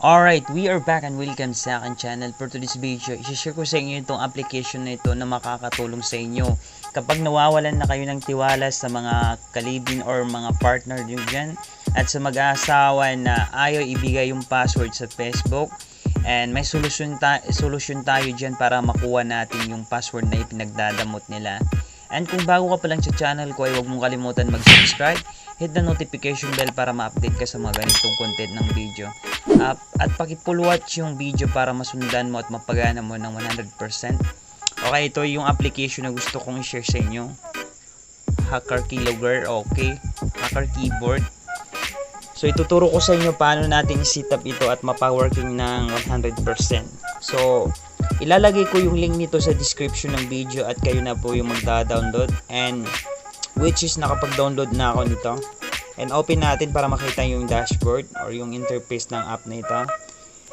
Alright, we are back and welcome sa akin channel. For today's video, i-share ko sa inyo itong application na ito na makakatulong sa inyo kapag nawawalan na kayo ng tiwala sa mga kalibin or mga partner nyo dyan, at sa mag-aasawa na ayaw ibigay yung password sa Facebook. And may solusyon tayo dyan para makuha natin yung password na ipinagdadamot nila. And kung bago ka pa lang sa channel ko, ay huwag mong kalimutan mag-subscribe, hit the notification bell para ma-update ka sa mga ganitong content ng video. At pakipull watch yung video para masundan mo at mapagana mo ng 100%. Okay, ito yung application na gusto kong i-share sa inyo. Hacker Keylogger, okay. Hacker Keyboard. So ituturo ko sa inyo paano natin i-set up ito at mapa-working ng 100%. So ilalagay ko yung link nito sa description ng video at kayo na po yung magda-download, and which is nakapag-download na ako nito. And open natin para makita yung dashboard or yung interface ng app na ito.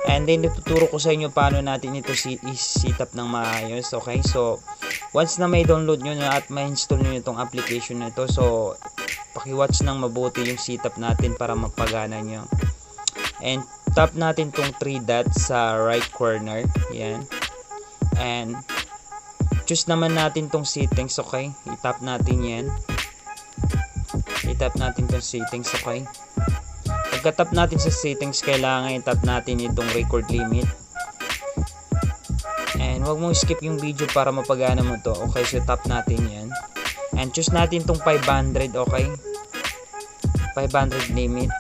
And then ituturo ko sa inyo paano natin ito i-set up ng maayos. Okay, so once na may download nyo na at may install nyo itong application na ito, so paki-watch ng mabuti yung setup natin para mapagana nyo. And tap natin tong 3 dots sa right corner, yan. And choose naman natin tong settings, okay. I-tap natin yan. I-tap natin tong settings, okay. Pagka-tap natin sa settings, kailangan i-tap natin itong record limit. And huwag mong skip yung video para mapagana mo to. Okay, so tap natin yan. And choose natin tong 500, okay. 500 limit.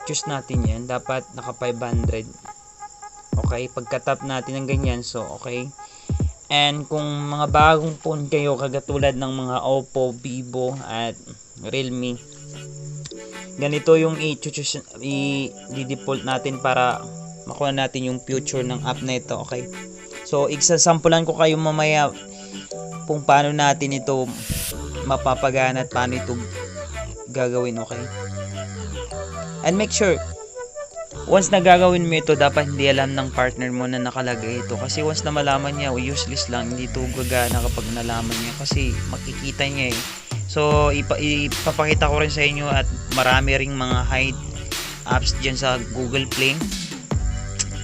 Choose natin yan. Dapat naka 500. Okay, pagka-tap natin ng ganyan, so okay. And kung mga bagong phone kayo, kagatulad ng mga Oppo, Vivo at Realme, ganito yung i-default natin para makuha natin yung future ng app na ito, okay. So igsasampulan ko kayo mamaya kung paano natin ito mapapagana at paano ito gagawin, okay. And make sure once na gagawin mo ito, dapat hindi alam ng partner mo na nakalagay ito, kasi once na malaman niya, useless lang, hindi ito gagana kapag nalaman niya, kasi makikita niya eh. So ipapakita ko rin sa inyo, at marami ring mga hide apps dyan sa Google Play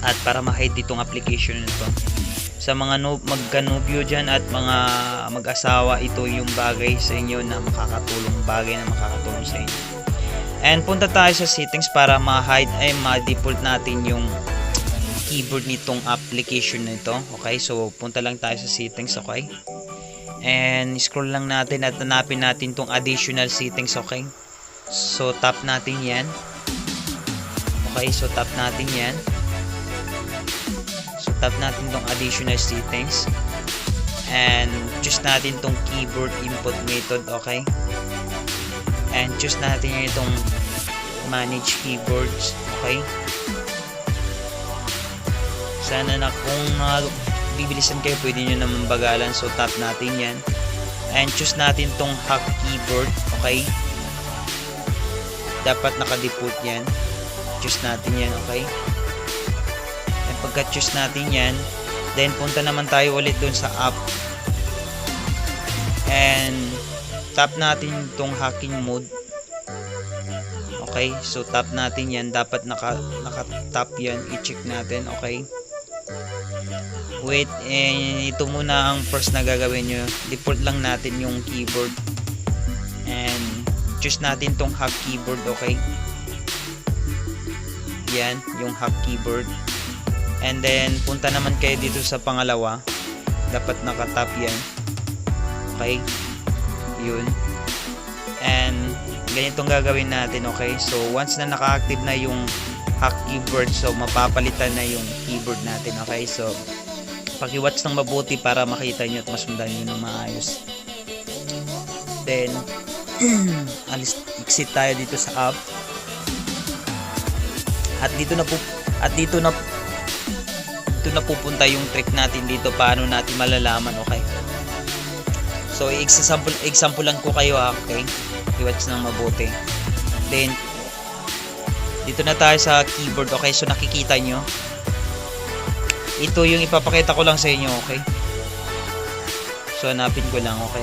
at para ma-hide itong application nito. Sa mga magka-nobyo dyan at mga mag-asawa, ito yung bagay sa inyo na makakatulong, bagay na makakatulong sa inyo. And punta tayo sa settings para ma-hide ay ma-default natin yung keyboard nitong application nito. Okay, so punta lang tayo sa settings, okay. And scroll lang natin at hanapin natin tong additional settings, okay. So tap natin yan. Okay, so tap natin yan. So tap natin tong additional settings. And choose natin tong keyboard input method, okay. And choose natin itong manage keyboards, okay. Sana na kung bibilisan kayo, pwede nyo naman bagalan, so tap natin yan. And choose natin tong hack keyboard, okay. Dapat naka-default yan. Choose natin yan, okay. And pagka choose natin yan, then punta naman tayo ulit dun sa app. And tap natin itong hacking mode. Okay, so tap natin yan. Dapat naka-tap yan. I-check natin, okay. Wait, ito muna ang first na gagawin nyo. Default lang natin yung keyboard. And choose natin itong hack keyboard, okay. Yan, yung hack keyboard. And then punta naman kayo dito sa pangalawa. Dapat naka-tap yan. Okay, yun. And ganitong gagawin natin, okay. So once na naka-active na yung hack keyboard, so mapapalitan na yung keyboard natin, okay. So paki-watch ng mabuti para makita nyo at masundan nyo ng maayos. Then exit tayo dito sa app. At dito na pupunta yung trick natin dito, paano natin malalaman, okay. So example lang ko kayo, okay. I-watch ng mabuti. Then dito na tayo sa keyboard, okay. So nakikita nyo, ito yung ipapakita ko lang sa inyo, okay. So hanapin ko lang, okay.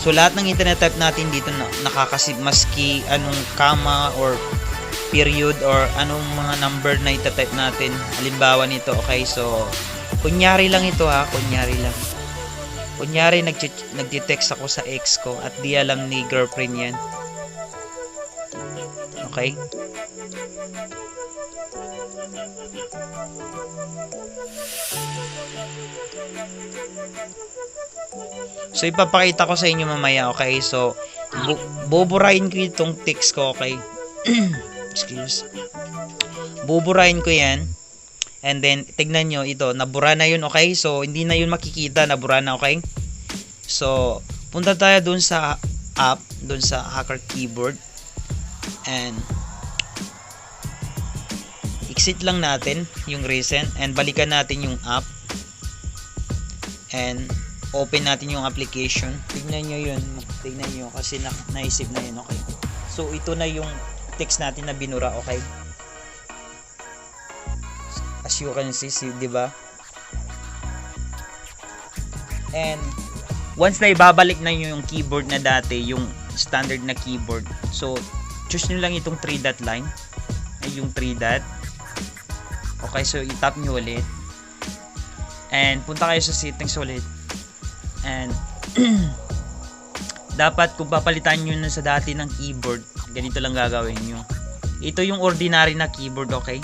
So lahat ng itinetype natin dito na nakakasave, maski anong comma or period or anong mga number na itatype natin. Halimbawa nito, okay? So kunyari lang ito ha, kunyari lang. Kunyari nagte-text ako sa ex ko at di alam ni girlfriend yan. Okay? So ipapakita ko sa inyo mamaya, okay? So buburahin ko itong text ko, okay? Excuse. Buburahin ko yan. And then tignan nyo ito, nabura na yun, okay? So hindi na yun makikita, nabura na, okay? So punta tayo dun sa app, dun sa Hacker Keyboard. And exit lang natin yung recent and balikan natin yung app. And open natin yung application. Tignan nyo yun. Tignan nyo kasi naisip na yun, okay? So ito na yung text natin na binura, okay? As you can see, diba? And once na ibabalik na nyo yung keyboard na dati, yung standard na keyboard, so choose nyo lang itong 3 dot line, yung 3 dot. Okay, so i-tap nyo ulit and punta kayo sa settings ulit. And dapat kung papalitan nyo na sa dati ng keyboard, ganito lang gagawin nyo. Ito yung ordinary na keyboard, okay?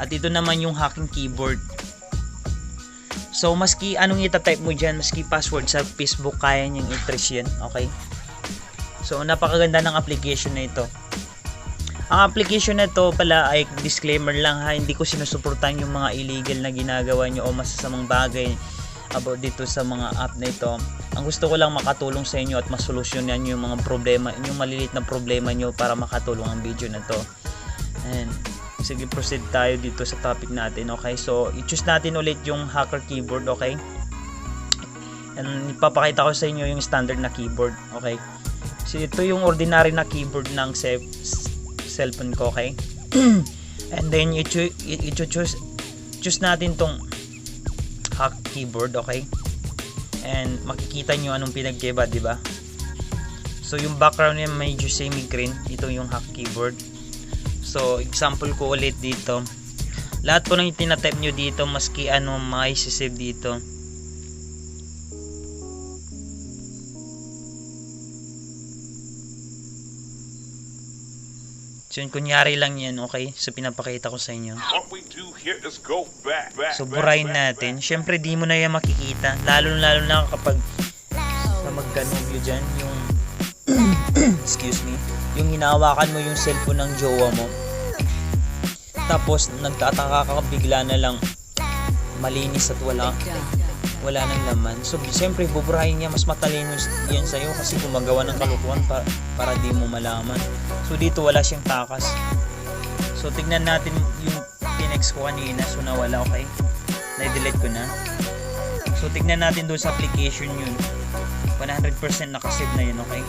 At ito naman yung hacking keyboard. So maski anong itatype mo dyan, maski password sa Facebook, kaya niyang i-trace yan, okay? So napakaganda ng application na ito. Ang application na ito pala ay disclaimer lang ha, hindi ko sinusuportahan yung mga illegal na ginagawa nyo o masasamang bagay about dito sa mga app na ito. Ang gusto ko lang makatulong sa inyo at masolusyonan yung mga problema, yung maliliit na problema nyo para makatulong ang video na to. And sige, proceed tayo dito sa topic natin, okay? So i-choose natin ulit yung hacker keyboard, okay? And ipapakita ko sa inyo yung standard na keyboard, okay? So ito yung ordinary na keyboard ng cellphone ko, okay? And then choose natin tong hack keyboard, okay? And makikita nyo anong pinagkaiba, di ba? So yung background niya medyo semi green, ito yung hack keyboard. So example ko ulit dito, lahat po ng tinatype nyo dito, maski ano ma-save dito. So yun, kunyari lang yan, okay? So pinapakita ko sa inyo. So burahin natin. Syempre di mo na yan makikita, lalo na kapag sa magganobyo dyan, yung excuse me, yung hinawakan mo yung cellphone ng jowa mo, tapos nagtataka ka bigla na lang malinis at wala nang laman. So siyempre buburahin niya, mas matalino yan sa'yo kasi gumagawa ng kalukuhan para di mo malaman. So dito wala siyang takas. So tignan natin yung tinext ko kanina, so nawala, okay? Na-delete ko na. So tignan natin doon sa application yun, 100% nakasave na yun, okay?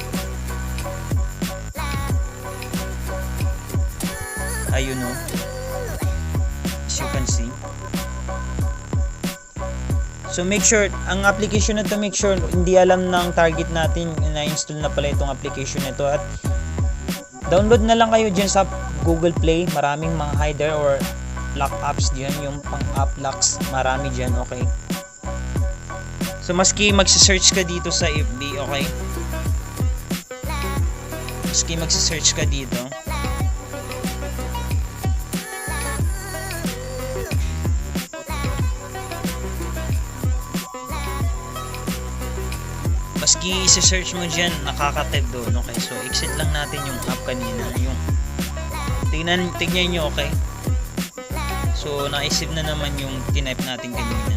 Ayun o, as you can see. So make sure, ang application na to, make sure hindi alam ng target natin na install na pala itong application na to. At download na lang kayo dyan sa Google Play, maraming mga hider or lock apps dyan, yung pang app locks, marami dyan, okay? So maski magsa-search ka dito sa FB, okay? Maski magsa-search ka dito, maski i-search mo dyan, nakaka-type doon, okay? So exit lang natin yung app kanina, yung tignan nyo, okay? So naisip na naman yung tinype natin kanina,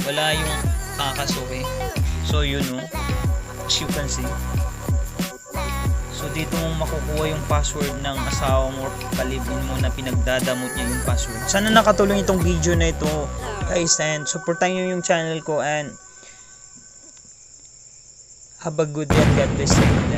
wala yung kakas, okay? So yun o, as you can see. So dito mo makukuha yung password ng asawa mo or kalibin mo na pinagdadamot niya yung password. Sana nakatulong itong video na ito, guys, and supportan nyo yung channel ko and have a good day and God bless you.